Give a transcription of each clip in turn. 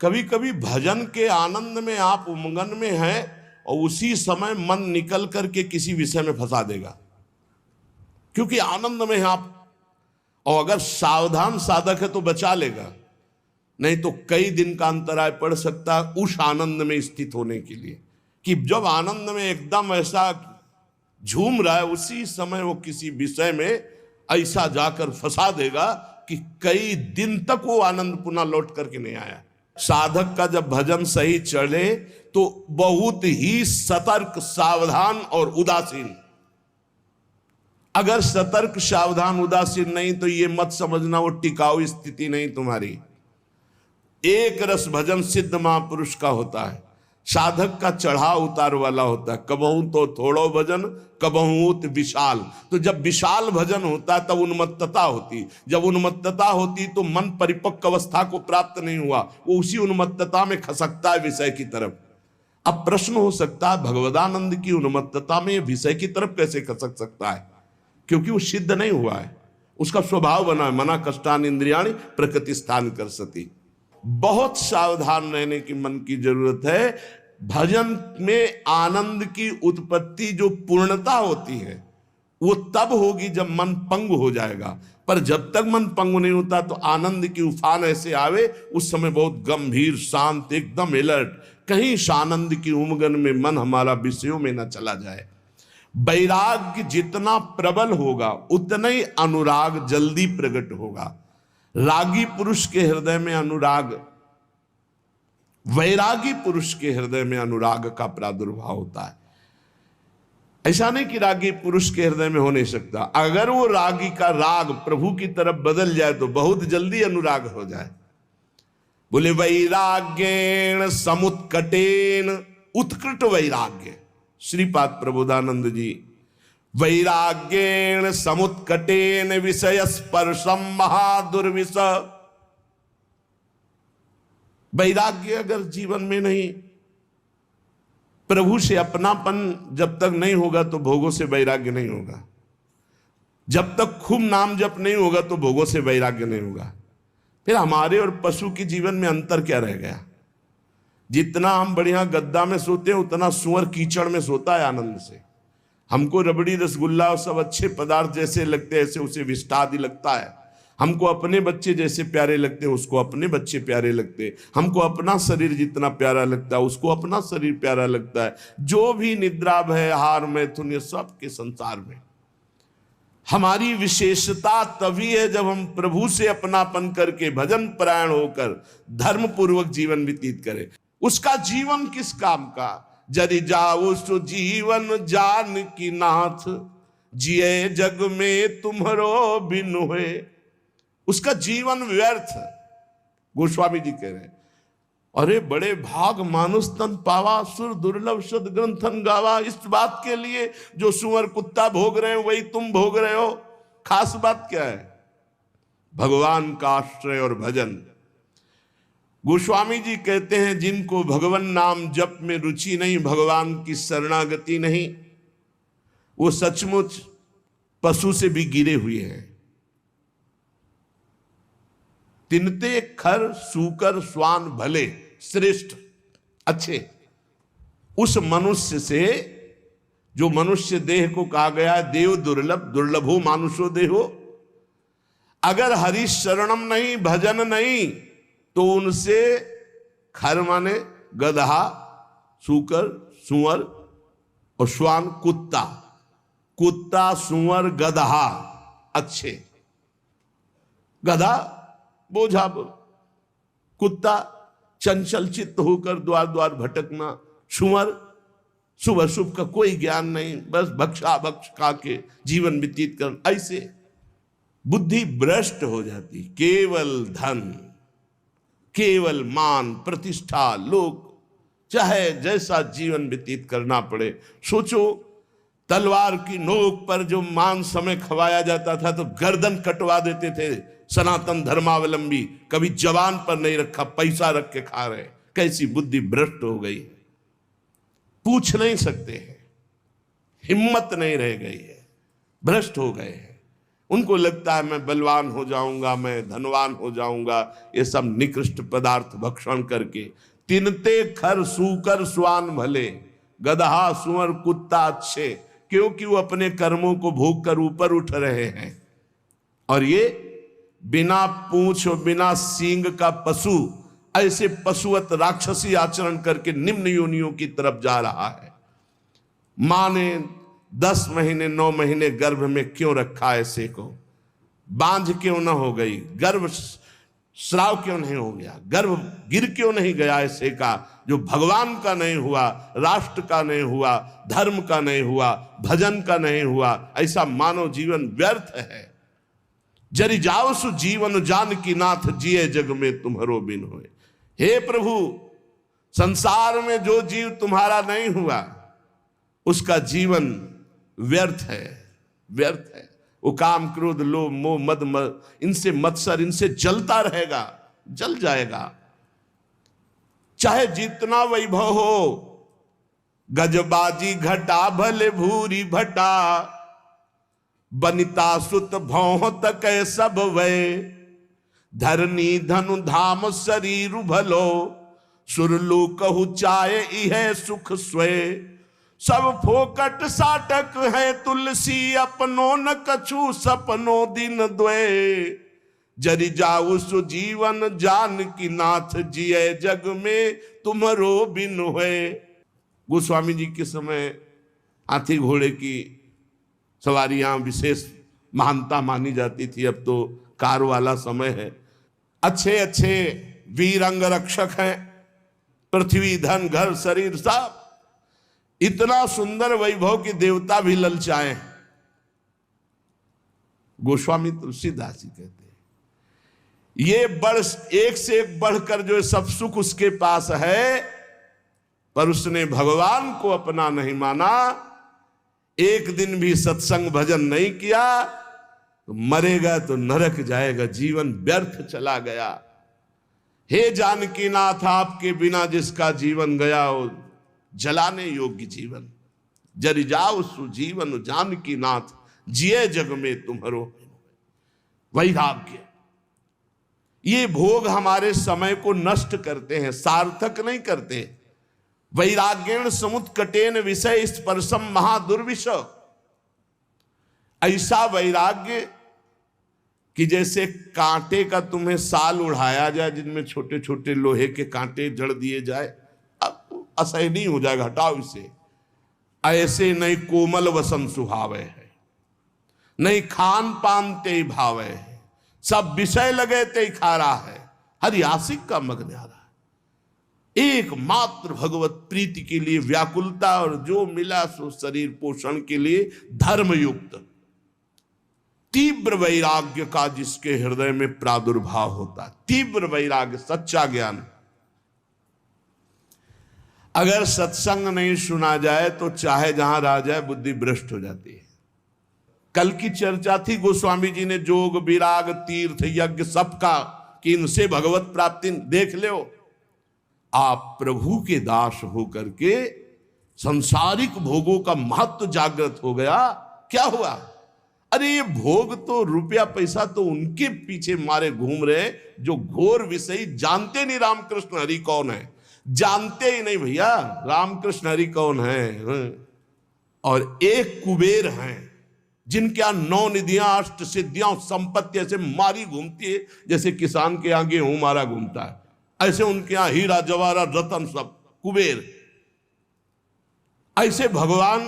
कभी कभी भजन के आनंद में आप उमंगन में हैं और उसी समय मन निकल करके किसी विषय में फंसा देगा, क्योंकि आनंद में हैं आप। और अगर सावधान साधक है तो बचा लेगा, नहीं तो कई दिन का अंतराय पड़ सकता है उस आनंद में स्थित होने के लिए, कि जब आनंद में एकदम ऐसा झूम रहा है उसी समय वो किसी विषय में ऐसा जाकर फंसा देगा कि कई दिन तक वो आनंद पुनः लौट करके नहीं आया। साधक का जब भजन सही चले तो बहुत ही सतर्क, सावधान और उदासीन। अगर सतर्क, सावधान, उदासीन नहीं तो ये मत समझना वो टिकाऊ स्थिति नहीं तुम्हारी। एक रस भजन सिद्ध महापुरुष का होता है, साधक का चढ़ाव उतार वाला होता है। कबहू तो थोड़ो भजन, कबहू विशाल। तो जब विशाल भजन होता है तब उन्मत्तता होती, जब उन्मत्तता होती तो मन परिपक्व अवस्था को प्राप्त नहीं हुआ, वो उसी उन्मत्तता में खसकता है विषय की तरफ। अब प्रश्न हो सकता है भगवदानंद की उन्मत्तता में विषय की तरफ कैसे खसक सकता है, क्योंकि वो सिद्ध नहीं हुआ है, उसका स्वभाव बना है, मना कष्टान इंद्रियाणि प्रकृति स्थान कर सती। बहुत सावधान रहने की मन की जरूरत है। भजन में आनंद की उत्पत्ति जो पूर्णता होती है वो तब होगी जब मन पंगु हो जाएगा, पर जब तक मन पंगु नहीं होता तो आनंद की उफान ऐसे आवे, उस समय बहुत गंभीर, शांत, एकदम अलर्ट, कहीं आनंद की उमगन में मन हमारा विषयों में न चला जाए। वैराग्य जितना प्रबल होगा उतना ही अनुराग जल्दी प्रकट होगा। रागी पुरुष के हृदय में अनुराग, वैरागी पुरुष के हृदय में अनुराग का प्रादुर्भाव होता है। ऐसा नहीं कि रागी पुरुष के हृदय में हो नहीं सकता, अगर वो रागी का राग प्रभु की तरफ बदल जाए तो बहुत जल्दी अनुराग हो जाए। बोले वैराग्येण समुत्कटेन, उत्कृट वैराग्य, श्रीपाद प्रबोधानंद जी, वैराग्येण समुत्कटेन विषय स्पर्शम महादुर्विष। वैराग्य अगर जीवन में नहीं, प्रभु से अपनापन जब तक नहीं होगा तो भोगों से वैराग्य नहीं होगा। जब तक खूब नाम जप नहीं होगा तो भोगों से वैराग्य नहीं होगा। फिर हमारे और पशु के जीवन में अंतर क्या रह गया? जितना हम बढ़िया गद्दा में सोते हैं उतना सुअर कीचड़ में सोता है आनंद से। हमको रबड़ी, रसगुल्ला और सब अच्छे पदार्थ जैसे लगते हैं ऐसे उसे विष्टा आदि लगता है। हमको अपने बच्चे जैसे प्यारे लगते हैं उसको अपने बच्चे प्यारे लगते हैं। हमको अपना शरीर जितना प्यारा लगता है उसको अपना शरीर प्यारा लगता है। जो भी निद्रा, भय, हार, मैथुन, ये सब के संसार में हमारी विशेषता तभी है जब हम प्रभु से अपनापन करके भजन परायण होकर धर्म पूर्वक जीवन व्यतीत करें। उसका जीवन किस काम का? जदि जाओ सो जीवन जान की नाथ, जिए जग में तुम्हारो बिन हुए। उसका जीवन व्यर्थ। गोस्वामी जी कह रहे हैं, अरे बड़े भाग मानुष तन पावा, सुर दुर्लभ शुद्ध ग्रंथन गावा। इस बात के लिए जो सुअर कुत्ता भोग रहे हो वही तुम भोग रहे हो। खास बात क्या है? भगवान का आश्रय और भजन। गोस्वामी जी कहते हैं जिनको भगवान नाम जप में रुचि नहीं, भगवान की शरणागति नहीं, वो सचमुच पशु से भी गिरे हुए हैं। तिनते खर सूकर स्वान भले, श्रेष्ठ, अच्छे उस मनुष्य से जो मनुष्य देह को कहा गया है देव दुर्लभ, दुर्लभो मानुषो देहो। अगर हरि शरणम नहीं, भजन नहीं, तो उनसे खर माने गधा, सूकर, सुअर और श्वान कुत्ता। कुत्ता, सुअर, गधा अच्छे, गधा बोझा, कुत्ता चंचल चित्त होकर द्वार द्वार भटकना, सुअर शुभ अशुभ का कोई ज्ञान नहीं, बस भक्षा भक्ष खा के जीवन व्यतीत कर। ऐसे बुद्धि भ्रष्ट हो जाती। केवल धन, केवल मान, प्रतिष्ठा, लोग, चाहे जैसा जीवन व्यतीत करना पड़े। सोचो तलवार की नोक पर जो मांस समय खवाया जाता था तो गर्दन कटवा देते थे सनातन धर्मावलंबी, कभी जवान पर नहीं रखा, पैसा रख के खा रहे। कैसी बुद्धि भ्रष्ट हो गई, पूछ नहीं सकते हैं, हिम्मत नहीं रह गई है, भ्रष्ट हो गए हैं। उनको लगता है मैं बलवान हो जाऊंगा, मैं धनवान हो जाऊंगा, ये सब निकृष्ट पदार्थ भक्षण करके। तिनते खर सूकर स्वान भले, गदहा सुअर कुत्ता अच्छे, क्योंकि वो अपने कर्मों को भोग कर ऊपर उठ रहे हैं। और ये बिना पूंछ और बिना सींग का पशु ऐसे पशुवत राक्षसी आचरण करके निम्न योनियों की तरफ जा रहा है। मां ने 10 महीने 9 महीने गर्भ में क्यों रखा ऐसे को? बांझ क्यों न हो गई? गर्भ श्राव क्यों नहीं हो गया? गर्भ गिर क्यों नहीं गया ऐसे का, जो भगवान का नहीं हुआ, राष्ट्र का नहीं हुआ, धर्म का नहीं हुआ, भजन का नहीं हुआ? ऐसा मानव जीवन व्यर्थ है। जरि जाओ सु जीवन जानकी नाथ, जिए जग में तुम्हारो बिन होए। हे प्रभु, संसार में जो जीव तुम्हारा नहीं हुआ उसका जीवन व्यर्थ है, व्यर्थ है। वो काम क्रोध लोभ मोह मद इनसे मत्सर, इनसे जलता रहेगा, जल जाएगा। चाहे जितना वैभव हो, गजबाजी घटा भले भूरी भटा, बनिता सुत भौह तक सब वै, धरनी धनु धाम शरीर भलो, सुरलू कहु चाहे इह सुख स्वय, सब फोकट साटक है तुलसी, अपनो न कछु सपनो दिन द्वे, जरि जाऊ सु जीवन जानकी नाथ, जिए जग में तुम्हारो बिन होए। गोस्वामी जी के समय हाथी घोड़े की सवारियां विशेष महानता मानी जाती थी, अब तो कार वाला समय है। अच्छे अच्छे वीर अंग रक्षक हैं, पृथ्वी धन घर शरीर सब, इतना सुंदर वैभव की देवता भी ललचाए। गोस्वामी तुलसीदास जी कहते हैं ये बढ़ एक से एक बढ़कर जो सब सुख उसके पास है, पर उसने भगवान को अपना नहीं माना, एक दिन भी सत्संग भजन नहीं किया, तो मरेगा तो नरक जाएगा, जीवन व्यर्थ चला गया। हे जानकी नाथ, आपके बिना जिसका जीवन गया वो जलाने योग्य जीवन। जरि जाओ सु जीवन जानकी नाथ, जिए जग में तुम्हारो वैराग्य। ये भोग हमारे समय को नष्ट करते हैं, सार्थक नहीं करते। वैराग्येण समुत्कटेन विषय स्पर्शम महादुर्विष। ऐसा वैराग्य कि जैसे कांटे का तुम्हें साल उड़ाया जाए, जिनमें छोटे छोटे लोहे के कांटे जड़ दिए जाए, अब असह्य नहीं हो जाएगा, हटाओ इसे। ऐसे नहीं कोमल वसन सुहावे है, नहीं खान पान ते भावे है, सब विषय लगे ते खा रहा है, हरि आशिक का मग्न आ रहा है। एकमात्र भगवत प्रीति के लिए व्याकुलता, और जो मिला सो शरीर पोषण के लिए धर्मयुक्त तीव्र वैराग्य का जिसके हृदय में प्रादुर्भाव होता है। तीव्र वैराग्य, सच्चा ज्ञान। अगर सत्संग नहीं सुना जाए तो चाहे जहां रह जाए बुद्धि भ्रष्ट हो जाती है। कल की चर्चा थी, गोस्वामी जी ने जोग विराग तीर्थ यज्ञ सबका, कि इनसे भगवत प्राप्ति देख लो। आप प्रभु के दास होकर के संसारिक भोगों का महत्व जागृत हो गया। क्या हुआ? अरे ये भोग तो, रुपया पैसा तो उनके पीछे मारे घूम रहे जो घोर विषयी, जानते नहीं रामकृष्ण हरि कौन है, जानते ही नहीं भैया रामकृष्ण हरि कौन है। और एक कुबेर हैं जिनके यहां 9 निधियां 8 सिद्धियां संपत्ति ऐसे मारी घूमती है, जैसे किसान के आगे गेहूं मारा घूमता है, ऐसे उनके यहां हीरा जवाहरात रतन सब कुबेर। ऐसे भगवान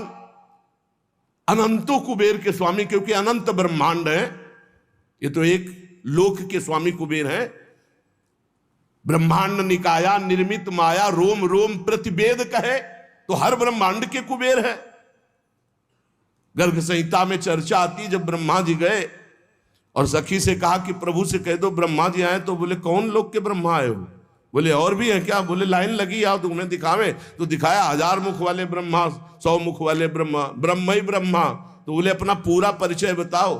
अनंतो कुबेर के स्वामी, क्योंकि अनंत ब्रह्मांड है, ये तो एक लोक के स्वामी कुबेर है। ब्रह्मांड निकाया निर्मित माया, रोम रोम प्रतिवेद कहे, तो हर ब्रह्मांड के कुबेर है। गर्ग संहिता में चर्चा आती, जब ब्रह्मा जी गए और सखी से कहा कि प्रभु से कह दो ब्रह्मा जी आए, तो बोले कौन लोग के ब्रह्मा आए हो? बोले और भी है क्या? बोले लाइन लगी आओ तो उन्हें दिखावे। तो दिखाया 1000 मुख वाले ब्रह्मा, 100 मुख वाले ब्रह्मा, ब्रह्म ही ब्रह्मा। तो बोले अपना पूरा परिचय बताओ।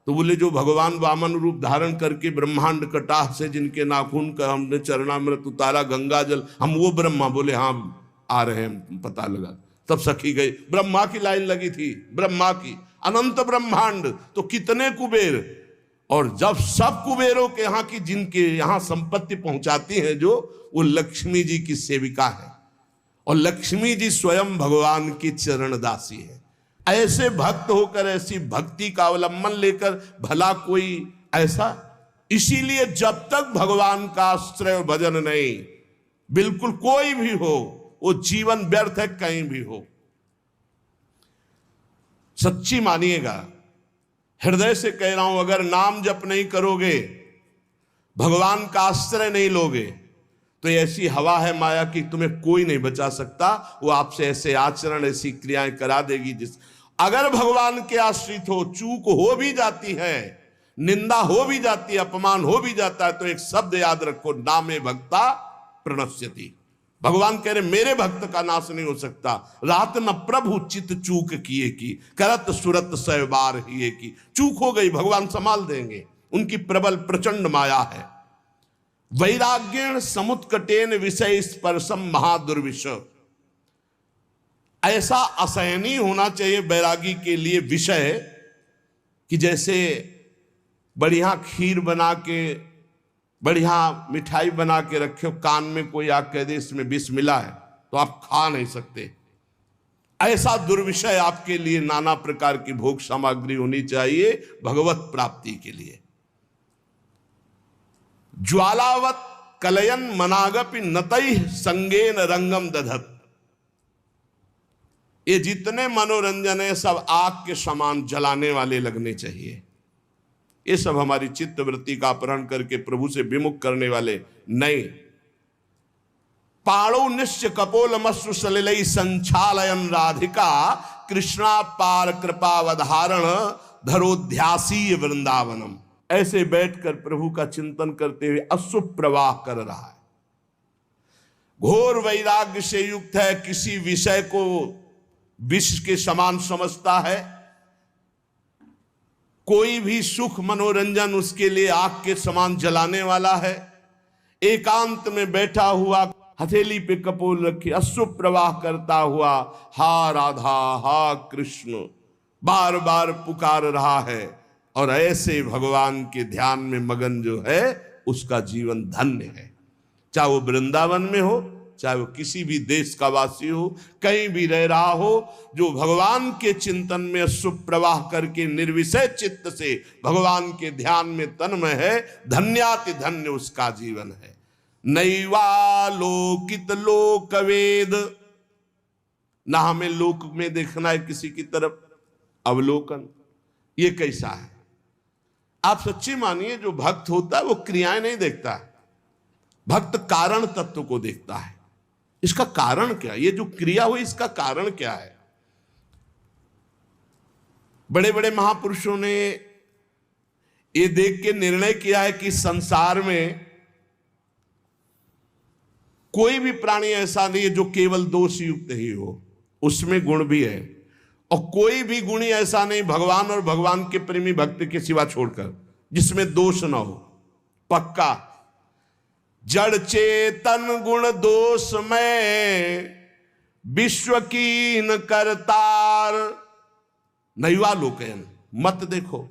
तो बोले जो भगवान वामन रूप धारण करके ब्रह्मांड कटाह से जिनके नाखून का हमने चरणामृत उतारा गंगा जल, हम वो ब्रह्मा। बोले हाँ आ रहे हैं, पता लगा। तब सखी गई, ब्रह्मा की लाइन लगी थी, ब्रह्मा की, अनंत ब्रह्मांड तो कितने कुबेर, और जब सब कुबेरों के यहाँ की, जिनके यहाँ संपत्ति पहुंचाती है जो, वो लक्ष्मी जी की सेविका है, और लक्ष्मी जी स्वयं भगवान की चरण दासी है। ऐसे भक्त होकर, ऐसी भक्ति का अवलंबन लेकर भला कोई ऐसा, इसीलिए जब तक भगवान का आश्रय और भजन नहीं, बिल्कुल कोई भी हो, वो जीवन व्यर्थ है, कहीं भी हो। सच्ची मानिएगा, हृदय से कह रहा हूं, अगर नाम जप नहीं करोगे, भगवान का आश्रय नहीं लोगे, तो ऐसी हवा है माया की तुम्हें कोई नहीं बचा सकता। वो आपसे ऐसे आचरण, ऐसी क्रियाएं करा देगी जिस, अगर भगवान के आश्रित हो, चूक हो भी जाती है, निंदा हो भी जाती है, अपमान हो भी जाता है, तो एक शब्द याद रखो, नामे भक्ता प्रणश्यति। भगवान कह रहे मेरे भक्त का नाश नहीं हो सकता। रात न प्रभु चित चूक किए की, करत सुरत सय बार हिए की। चूक हो गई, भगवान संभाल देंगे, उनकी प्रबल प्रचंड माया है। वैराग्येण समुत्कटेन विषय स्पर्शम महादुर्विष। ऐसा असहनीय होना चाहिए बैरागी के लिए विषय, कि जैसे बढ़िया खीर बना के, बढ़िया मिठाई बना के रखे, कान में कोई आग कह दे इसमें विष मिला है, तो आप खा नहीं सकते। ऐसा दुर्विषय आपके लिए नाना प्रकार की भोग सामग्री होनी चाहिए भगवत प्राप्ति के लिए। ज्वालावत कलयन मनागपि नतई संगेन रंगम दधत। ये जितने मनोरंजन है सब आग के समान जलाने वाले लगने चाहिए। ये सब हमारी चित्त वृत्ति का अपहरण करके प्रभु से विमुख करने वाले नहीं। पाणो निश्च कपोलमस्सु सलिलै संचालयन राधिका, कृष्णा पार कृपावधारण धरोध्यासी वृंदावनम। ऐसे बैठकर प्रभु का चिंतन करते हुए अश्रु प्रवाह कर रहा है, घोर वैराग्य से युक्त है, किसी विषय को विष के समान समझता है, कोई भी सुख मनोरंजन उसके लिए आग के समान जलाने वाला है। एकांत में बैठा हुआ, हथेली पे कपोल रखी, अश्रु प्रवाह करता हुआ हा राधा हा कृष्ण बार बार पुकार रहा है, और ऐसे भगवान के ध्यान में मगन जो है उसका जीवन धन्य है। चाहे वो वृंदावन में हो, चाहे वो किसी भी देश का वासी हो, कहीं भी रह रहा हो, जो भगवान के चिंतन में सुप्रवाह करके निर्विषय चित्त से भगवान के ध्यान में तन्मय है, धन्याति धन्य उसका जीवन है। नैवालोकित लोकवेद, ना हमें लोक में देखना है किसी की तरफ, अवलोकन ये कैसा है। आप सच्ची मानिए, जो भक्त होता है वो क्रियाएं नहीं देखता है, भक्त कारण तत्व को देखता है। इसका कारण क्या, ये जो क्रिया हुई इसका कारण क्या है। बड़े बड़े महापुरुषों ने ये देख के निर्णय किया है कि संसार में कोई भी प्राणी ऐसा नहीं है जो केवल दोष युक्त ही हो, उसमें गुण भी है, और कोई भी गुणी ऐसा नहीं भगवान और भगवान के प्रेमी भक्त के सिवा छोड़कर जिसमें दोष ना हो। पक्का जड़ चेतन गुण दोष में विश्व कीन करतार, नैवा लोकयन। मत देखो,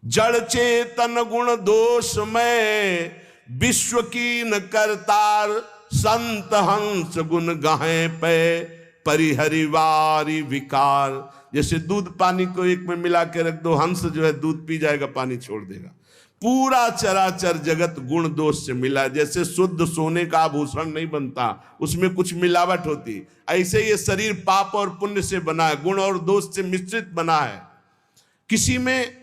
जड़ चेतन गुण दोष में विश्व कीन करतार, संत हंस गुण गाहे पे परिहरिवारी विकार। जैसे दूध पानी को एक में मिला के रख दो, हंस जो है दूध पी जाएगा, पानी छोड़ देगा। पूरा चराचर जगत गुण दोष से मिला। जैसे शुद्ध सोने का आभूषण नहीं बनता, उसमें कुछ मिलावट होती, ऐसे ये शरीर पाप और पुण्य से बना है, गुण और दोष से मिश्रित बना है। किसी में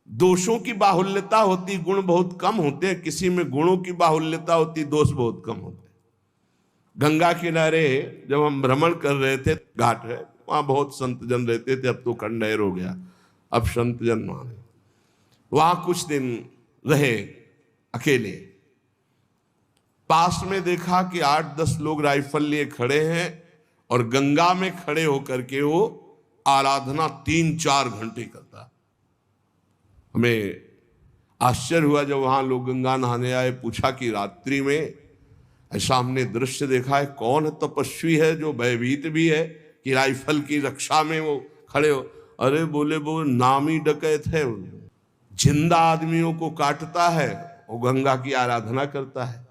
दोषों की बाहुल्यता होती, गुण बहुत कम होते हैं, किसी में गुणों की बाहुल्यता होती, दोष बहुत कम होते। गंगा किनारे जब हम भ्रमण कर रहे थे, घाट है वहां बहुत संत जन रहते थे, अब तो खंडहर हो गया, अब संत जन वहां कुछ दिन रहे अकेले। पास में देखा कि 8-10 लोग राइफल लिए खड़े हैं और गंगा में खड़े होकर के वो आराधना 3-4 घंटे करता। हमें आश्चर्य हुआ जब वहां लोग गंगा नहाने आए, पूछा कि रात्रि में ऐसा हमने दृश्य देखा है। कौन तपस्वी है जो भयभीत भी है कि राइफल की रक्षा में वो खड़े हो। अरे बोले वो नामी डकैत है, जिंदा आदमियों को काटता है, वो गंगा की आराधना करता है।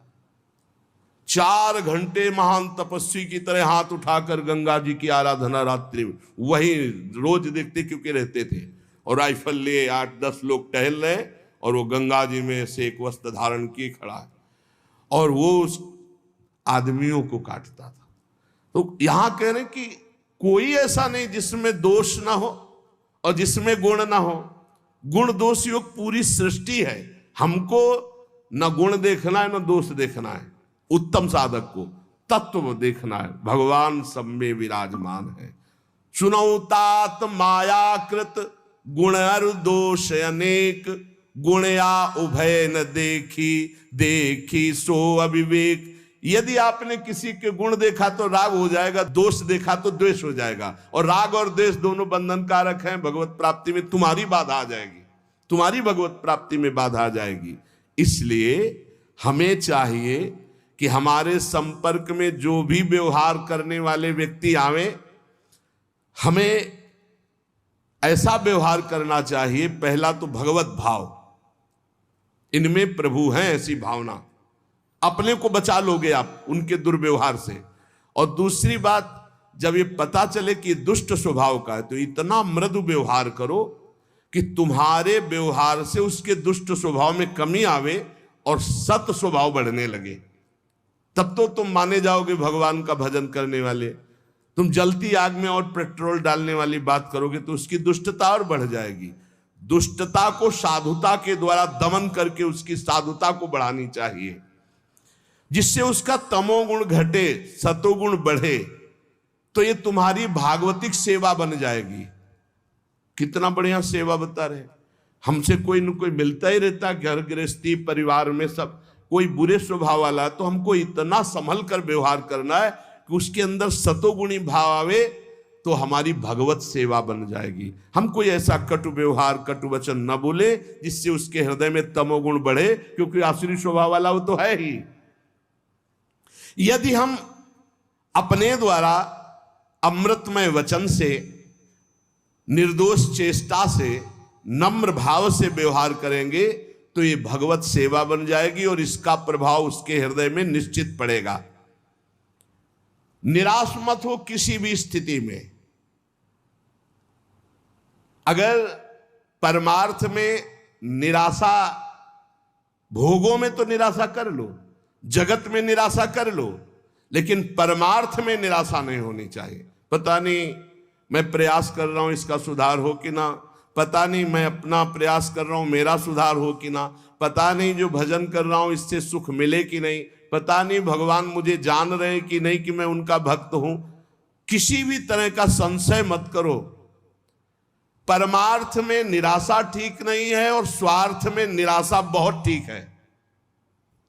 4 घंटे महान तपस्वी की तरह हाथ उठाकर गंगा जी की आराधना रात्रि वही रोज देखते, क्योंकि रहते थे। और राइफल लिए 8-10 लोग टहल रहे और वो गंगा जी में से एक वस्त्र धारण किए खड़ा है और वो उस आदमियों को काटता था। तो यहां कह रहे कि कोई ऐसा नहीं जिसमें दोष ना हो और जिसमें गुण ना हो। गुण दोष युक्त पूरी सृष्टि है। हमको न गुण देखना है न दोष देखना है। उत्तम साधक को तत्व देखना है। भगवान सब में विराजमान है। सुनौ तात मायाकृत गुण अरु दोष अनेक, गुणया उभय न देखी, देखी सो अविवेक। यदि आपने किसी के गुण देखा तो राग हो जाएगा, दोष देखा तो द्वेष हो जाएगा। और राग और द्वेष दोनों बंधन कारक हैं। भगवत प्राप्ति में तुम्हारी बाधा आ जाएगी, तुम्हारी भगवत प्राप्ति में बाधा आ जाएगी। इसलिए हमें चाहिए कि हमारे संपर्क में जो भी व्यवहार करने वाले व्यक्ति आवे, हमें ऐसा व्यवहार करना चाहिए। पहला तो भगवत भाव, इनमें प्रभु हैं, ऐसी भावना। अपने को बचा लोगे आप उनके दुर्व्यवहार से। और दूसरी बात, जब ये पता चले कि दुष्ट स्वभाव का है तो इतना मृदु व्यवहार करो कि तुम्हारे व्यवहार से उसके दुष्ट स्वभाव में कमी आवे और सत स्वभाव बढ़ने लगे। तब तो तुम माने जाओगे भगवान का भजन करने वाले। तुम जलती आग में और पेट्रोल डालने वाली बात करोगे तो उसकी दुष्टता और बढ़ जाएगी। दुष्टता को साधुता के द्वारा दमन करके उसकी साधुता को बढ़ानी चाहिए, जिससे उसका तमोगुण घटे, सतोगुण बढ़े। तो ये तुम्हारी भागवतिक सेवा बन जाएगी। कितना बढ़िया सेवा बता रहे। हमसे कोई न कोई मिलता ही रहता, घर गृहस्थी परिवार में सब कोई बुरे स्वभाव वाला, तो हमको इतना संभल कर व्यवहार करना है कि उसके अंदर सतोगुणी भाव आवे, तो हमारी भगवत सेवा बन जाएगी। हम कोई ऐसा कटु व्यवहार, कटु वचन न बोले जिससे उसके हृदय में तमोगुण बढ़े, क्योंकि आसुरी स्वभाव वाला वो तो है ही। यदि हम अपने द्वारा अमृतमय वचन से, निर्दोष चेष्टा से, नम्र भाव से व्यवहार करेंगे तो ये भगवत सेवा बन जाएगी और इसका प्रभाव उसके हृदय में निश्चित पड़ेगा। निराश मत हो किसी भी स्थिति में। अगर परमार्थ में निराशा, भोगों में तो निराशा कर लो, जगत में निराशा कर लो, लेकिन परमार्थ में निराशा नहीं होनी चाहिए। पता नहीं मैं प्रयास कर रहा हूं इसका सुधार हो कि ना, पता नहीं मैं अपना प्रयास कर रहा हूं मेरा सुधार हो कि ना, पता नहीं जो भजन कर रहा हूं इससे सुख मिले कि नहीं, पता नहीं भगवान मुझे जान रहे कि नहीं कि मैं उनका भक्त हूं। किसी भी तरह का संशय मत करो। परमार्थ में निराशा ठीक नहीं है और स्वार्थ में निराशा बहुत ठीक है।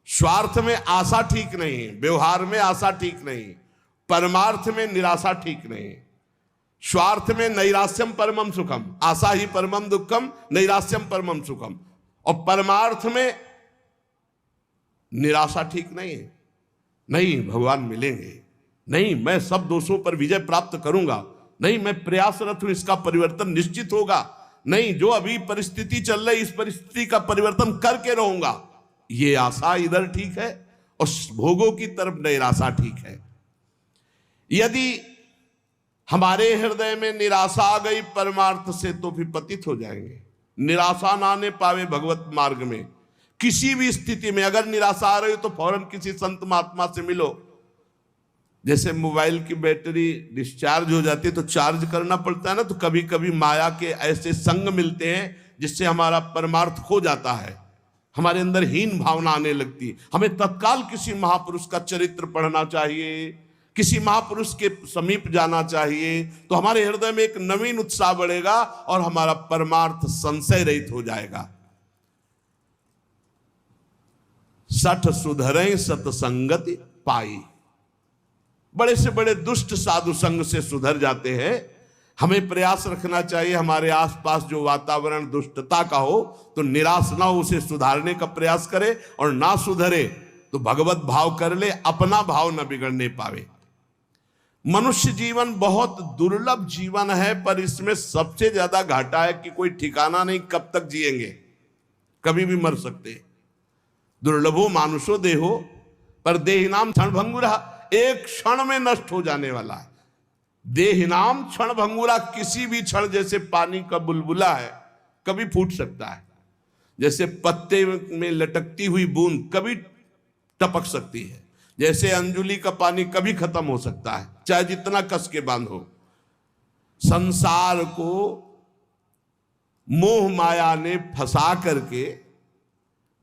स्वार्थ में आशा ठीक नहीं है, व्यवहार में आशा ठीक नहीं, परमार्थ में निराशा ठीक नहीं। स्वार्थ में नैराश्यम परमम सुखम, आशा ही परमम दुखम, नैराश्यम परमम सुखम। और परमार्थ में निराशा ठीक नहीं है। नहीं भगवान मिलेंगे, नहीं मैं सब दोषों पर विजय प्राप्त करूंगा, नहीं मैं प्रयासरत हूं इसका परिवर्तन निश्चित होगा, नहीं जो अभी परिस्थिति चल रही इस परिस्थिति का परिवर्तन करके रहूंगा, ये आशा इधर ठीक है और भोगों की तरफ निराशा ठीक है। यदि हमारे हृदय में निराशा आ गई परमार्थ से तो फिर पतित हो जाएंगे। निराशा ना आने पावे भगवत मार्ग में। किसी भी स्थिति में अगर निराशा आ रही हो तो फौरन किसी संत महात्मा से मिलो। जैसे मोबाइल की बैटरी डिस्चार्ज हो जाती है तो चार्ज करना पड़ता है ना, तो कभी कभी माया के ऐसे संग मिलते हैं जिससे हमारा परमार्थ खो जाता है, हमारे अंदर हीन भावना आने लगती है। हमें तत्काल किसी महापुरुष का चरित्र पढ़ना चाहिए, किसी महापुरुष के समीप जाना चाहिए, तो हमारे हृदय में एक नवीन उत्साह बढ़ेगा और हमारा परमार्थ संशय रहित हो जाएगा। सठ सुधरे सतसंगति पाई। बड़े से बड़े दुष्ट साधु संग से सुधर जाते हैं। हमें प्रयास रखना चाहिए हमारे आसपास जो वातावरण दुष्टता का हो तो निराश ना हो, उसे सुधारने का प्रयास करें, और ना सुधरे तो भगवत भाव कर ले, अपना भाव न बिगड़ने पावे। मनुष्य जीवन बहुत दुर्लभ जीवन है, पर इसमें सबसे ज्यादा घाटा है कि कोई ठिकाना नहीं कब तक जिएंगे, कभी भी मर सकते हैं। दुर्लभो मानुषो देहो पर देहिनाम क्षण भंगुरा, एक क्षण में नष्ट हो जाने वाला है। देहिनाम क्षण भंगुरा, किसी भी क्षण, जैसे पानी का बुलबुला है कभी फूट सकता है, जैसे पत्ते में लटकती हुई बूंद कभी टपक सकती है, जैसे अंजुली का पानी कभी खत्म हो सकता है, चाहे जितना कस के बांधो। संसार को मोह माया ने फंसा करके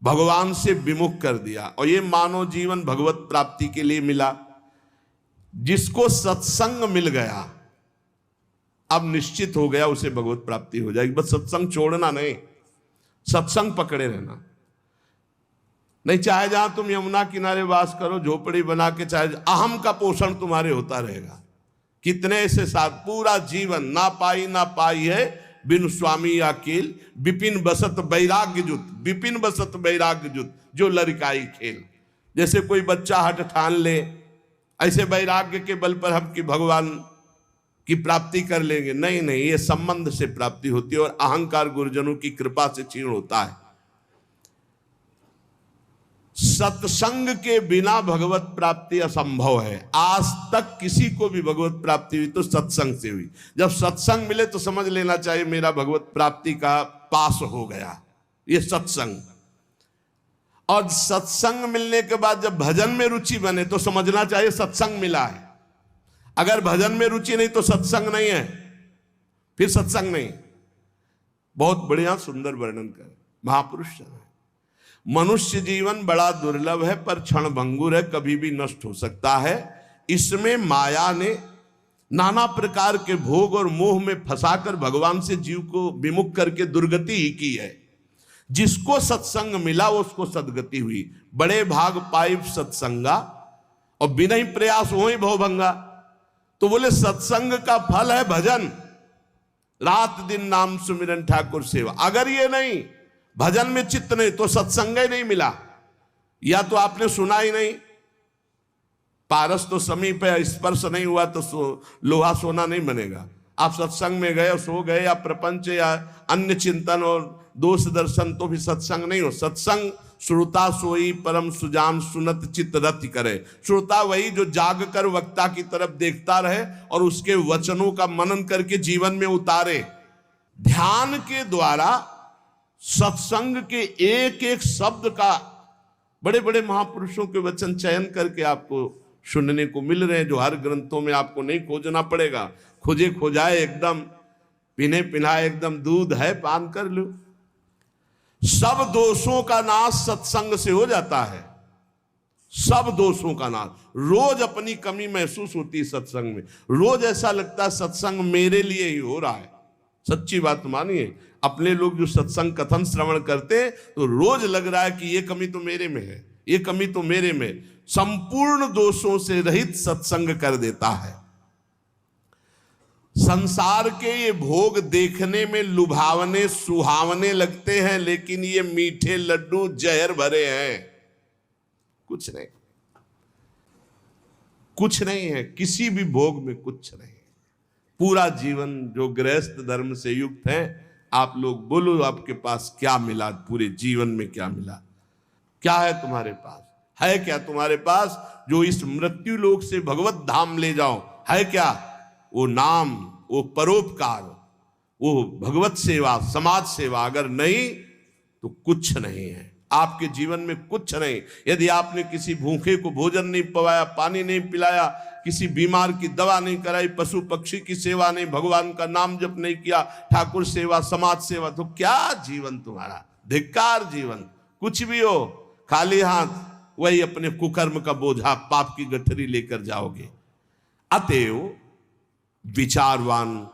भगवान से विमुख कर दिया, और ये मानव जीवन भगवत प्राप्ति के लिए मिला। जिसको सत्संग मिल गया अब निश्चित हो गया उसे भगवत प्राप्ति हो जाएगी। बस सत्संग छोड़ना नहीं, सत्संग पकड़े रहना। नहीं, चाहे जहां तुम यमुना किनारे वास करो, झोपड़ी बना के, चाहे अहम का पोषण तुम्हारे होता रहेगा। कितने ऐसे साथ पूरा जीवन ना पाई है बिन स्वामी अकेल, विपिन बसत वैराग्य जुत, विपिन बसत वैराग्य जुत, जो लड़काई खेल। जैसे कोई बच्चा हट ठान ले, ऐसे वैराग्य के बल पर हम कि भगवान की प्राप्ति कर लेंगे, नहीं, ये संबंध से प्राप्ति होती है, और अहंकार गुरुजनों की कृपा से क्षीण होता है। सत्संग के बिना भगवत प्राप्ति असंभव है। आज तक किसी को भी भगवत प्राप्ति हुई तो सत्संग से हुई। जब सत्संग मिले तो समझ लेना चाहिए मेरा भगवत प्राप्ति का पास हो गया, ये सत्संग। और सत्संग मिलने के बाद जब भजन में रुचि बने तो समझना चाहिए सत्संग मिला है। अगर भजन में रुचि नहीं तो सत्संग नहीं है, फिर सत्संग नहीं। बहुत बढ़िया सुंदर वर्णन कर महापुरुष है। मनुष्य जीवन बड़ा दुर्लभ है, पर क्षण भंगुर है, कभी भी नष्ट हो सकता है। इसमें माया ने नाना प्रकार के भोग और मोह में फंसाकर भगवान से जीव को विमुख करके दुर्गति ही की है। जिसको सत्संग मिला उसको सदगति हुई। बड़े भाग पाई सत्संगा, और बिना ही प्रयास हो ही भवभंगा। तो बोले सत्संग का फल है भजन, रात दिन नाम सुमिरन ठाकुर सेवा। अगर ये नहीं, भजन में चित्त नहीं, तो सत्संग ही नहीं मिला, या तो आपने सुना ही नहीं। पारस तो समीप है, स्पर्श नहीं हुआ तो लोहा सोना नहीं बनेगा। आप सत्संग में गए, सो गए, या प्रपंच या अन्य चिंतन और दोष दर्शन, तो भी सत्संग नहीं हो। सत्संग श्रोता सोई परम सुजान, सुनत चित्त रति करे। श्रोता वही जो जाग कर वक्ता की तरफ देखता रहे और उसके वचनों का मनन करके जीवन में उतारे। ध्यान के द्वारा सत्संग के एक एक शब्द का बड़े बड़े महापुरुषों के वचन चयन करके आपको सुनने को मिल रहे हैं, जो हर ग्रंथों में आपको नहीं खोजना पड़ेगा। खोजे खोजाए एकदम, पीने पिलाए एकदम, दूध है पान कर लो। सब दोषों का नाश सत्संग से हो जाता है, सब दोषों का नाश। रोज अपनी कमी महसूस होती है सत्संग में, रोज ऐसा लगता है सत्संग मेरे लिए ही हो रहा है। सच्ची बात मानिए, अपने लोग जो सत्संग कथन श्रवण करते हैं तो रोज लग रहा है कि ये कमी तो मेरे में है, ये कमी तो मेरे में। संपूर्ण दोषों से रहित सत्संग कर देता है। संसार के ये भोग देखने में लुभावने सुहावने लगते हैं, लेकिन ये मीठे लड्डू जहर भरे हैं। कुछ नहीं, कुछ नहीं है, किसी भी भोग में कुछ नहीं। पूरा जीवन जो गृहस्थ धर्म से युक्त है, आप लोग बोलो आपके पास क्या मिला, पूरे जीवन में क्या मिला? क्या है तुम्हारे पास? है क्या तुम्हारे पास जो इस मृत्यु लोक से भगवत धाम ले जाओ? है क्या? वो नाम, वो परोपकार, वो भगवत सेवा, समाज सेवा। अगर नहीं तो कुछ नहीं है आपके जीवन में, कुछ नहीं। यदि आपने किसी भूखे को भोजन नहीं पवाया, पानी नहीं पिलाया, किसी बीमार की दवा नहीं कराई, पशु पक्षी की सेवा नहीं, भगवान का नाम जप नहीं किया, ठाकुर सेवा, समाज सेवा, तो क्या जीवन तुम्हारा? धिक्कार जीवन। कुछ भी हो, खाली हाथ वही अपने कुकर्म का बोझा, पाप की गठरी लेकर जाओगे। अतएव विचारवान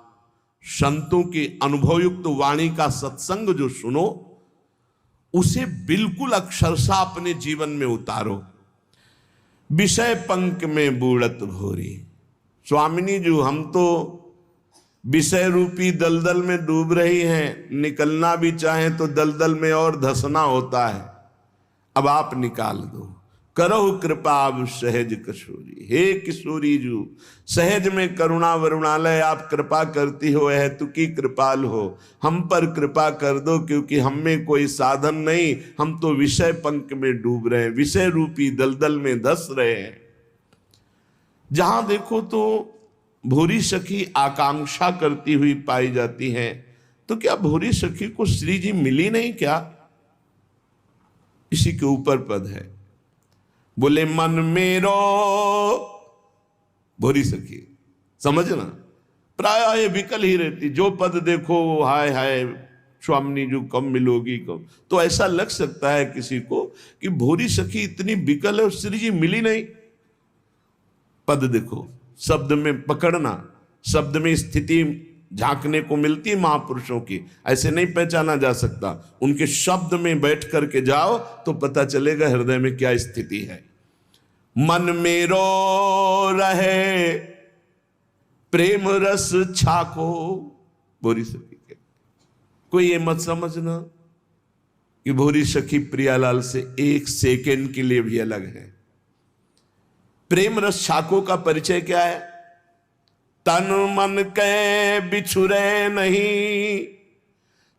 संतों की अनुभवयुक्त वाणी का सत्संग जो सुनो, उसे बिल्कुल अक्षरशः अपने जीवन में उतारो। विषय पंख में बूढ़त भोरी। स्वामिनी जी, हम तो विषय रूपी दलदल में डूब रही हैं, निकलना भी चाहें तो दलदल में और धंसना होता है। अब आप निकाल दो। करहु कृपा अब सहज किशोरी। हे किशोरी जू, सहज में करुणा वरुणालय आप कृपा करती हो, यह तू की कृपाल हो, हम पर कृपा कर दो, क्योंकि हम में कोई साधन नहीं, हम तो विषय पंख में डूब रहे हैं, विषय रूपी दलदल में धस रहे हैं। जहां देखो तो भूरी सखी आकांक्षा करती हुई पाई जाती हैं, तो क्या भूरी सखी को श्री जी मिली नहीं क्या? इसी के ऊपर पद है, बोले मन मेरो, भूरी सखी समझना, प्राय ये विकल ही रहती, जो पद देखो हाय हाय स्वामिनी जो कब मिलोगी कब, तो ऐसा लग सकता है किसी को कि भूरी सखी इतनी विकल है, श्री जी मिली नहीं। पद देखो, शब्द में पकड़ना, शब्द में स्थिति झांकने को मिलती है महापुरुषों की, ऐसे नहीं पहचाना जा सकता। उनके शब्द में बैठ करके जाओ तो पता चलेगा हृदय में क्या स्थिति है। मन मेरो रहे प्रेम रस छाको, भूरी सखी के कोई ये मत समझना कि भूरी सखी प्रियालाल से एक सेकेंड के लिए भी अलग है। प्रेम रस छाको का परिचय क्या है? तन मन के बिछुरे नहीं,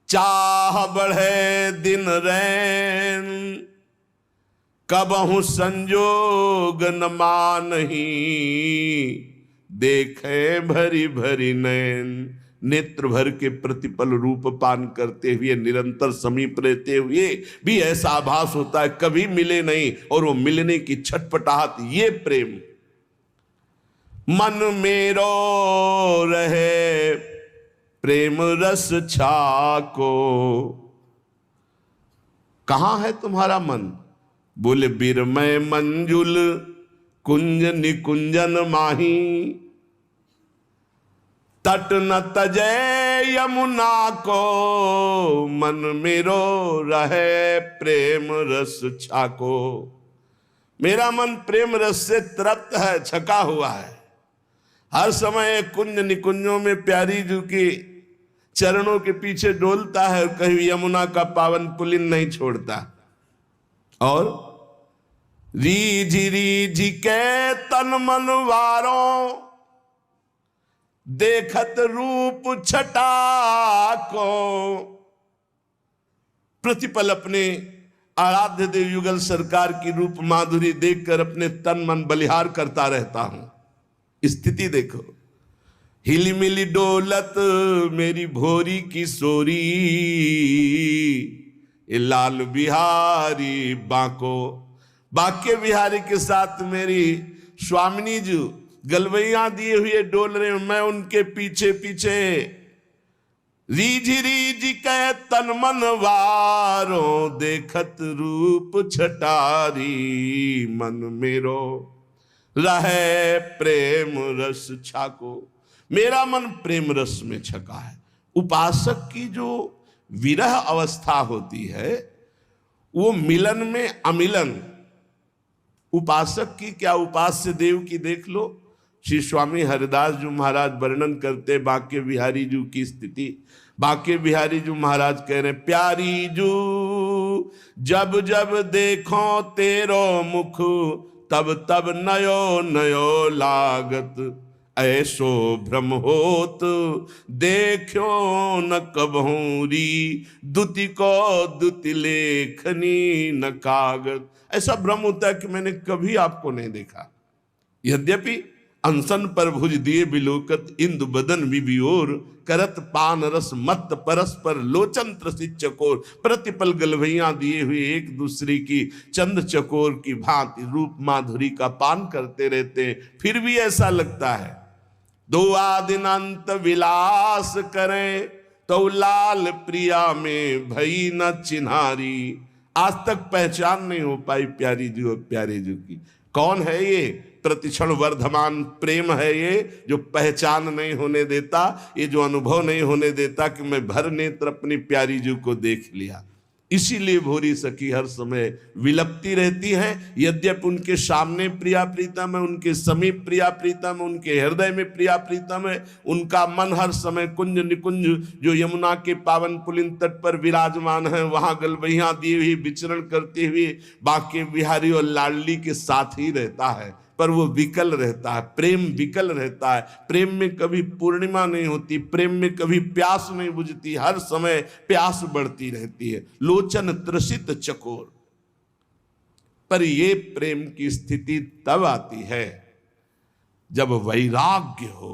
चाह बढ़े दिन रैन, कबहु संजोग न मानही, देखे भरी भरी नैन। नेत्र भर के प्रतिपल रूप पान करते हुए, निरंतर समीप रहते हुए भी ऐसा आभास होता है कभी मिले नहीं, और वो मिलने की छटपटाहट, ये प्रेम। मन मेरो रहे प्रेम रस छाको, कहां है तुम्हारा मन? बोले बिरमय मंजुल कुंज निकुंजन माही, तट न तजय यमुना को, मन मेरो रहे प्रेम रस छाको। मेरा मन प्रेम रस से तृप्त है, छका हुआ है, हर समय कुंज निकुंजों में प्यारी जू की चरणों के पीछे डोलता है, कहीं यमुना का पावन पुलिन नहीं छोड़ता। और रीझी के तन मन वारों, देखत रूप छटा को। प्रतिपल अपने आराध्य देव युगल सरकार की रूप माधुरी देखकर अपने तन मन बलिहार करता रहता हूं। स्थिति देखो, हिली मिली डोलत मेरी भोरी की सोरी, लाल बिहारी बांको। बांके बिहारी के साथ मेरी स्वामिनी जी गलवैया दिए हुए डोल रहे, मैं उनके पीछे पीछे। रीझी रीझी के तन मन वारों, देखत रूप छटारी, मन मेरो रहे प्रेम रस छाको। मेरा मन प्रेम रस में छका है। उपासक की जो विरह अवस्था होती है वो मिलन में अमिलन। उपासक की क्या, उपास्य देव की देख लो। श्री स्वामी हरिदास जी महाराज वर्णन करते बांके बिहारी जू की स्थिति। बांके बिहारी जू महाराज कह रहे, प्यारी जू जब जब देखो तेरो मुख, तब तब नयो नयो लागत, ऐसो भ्रम होत देखो न कबहूरी, दुति को दुति लेखनी न कागज। ऐसा भ्रम होता है कि मैंने कभी आपको नहीं देखा। यद्यपि अनसन पर भुज दिए बिलोकत, इंदु बदन विबियोर, करत पान रस मत परस्पर लोचन त्रसित चकोर। प्रतिपल गलवैया दिए हुए एक दूसरे की चंद चकोर की भांति रूप माधुरी का पान करते रहते हैं, फिर भी ऐसा लगता है दो आदिनांत विलास करें, तो लाल प्रिया में भई न चिन्हारी। आज तक पहचान नहीं हो पाई प्यारी जी और प्यारे जी की। कौन है ये? प्रतिक्षण वर्धमान प्रेम है ये, जो पहचान नहीं होने देता, ये जो अनुभव नहीं होने देता कि मैं भर नेत्र अपनी प्यारी जी को देख लिया। इसीलिए भोरी सखी हर समय विलपती रहती है। यद्यपि उनके सामने प्रिया प्रीतम है, उनके समीप प्रिया प्रीतम है, उनके हृदय में प्रिया प्रीतम है, उनका मन हर समय कुंज निकुंज जो यमुना के पावन पुलिन तट पर विराजमान है वहां गलबहियां दिए हुए विचरण करते हुए बांके बिहारी और लाडली के साथ ही रहता है। पर वो विकल रहता है, प्रेम विकल रहता है। प्रेम में कभी पूर्णिमा नहीं होती, प्रेम में कभी प्यास नहीं बुझती, हर समय प्यास बढ़ती रहती है। लोचन त्रसित चकोर। पर ये प्रेम की स्थिति तब आती है जब वैराग्य हो।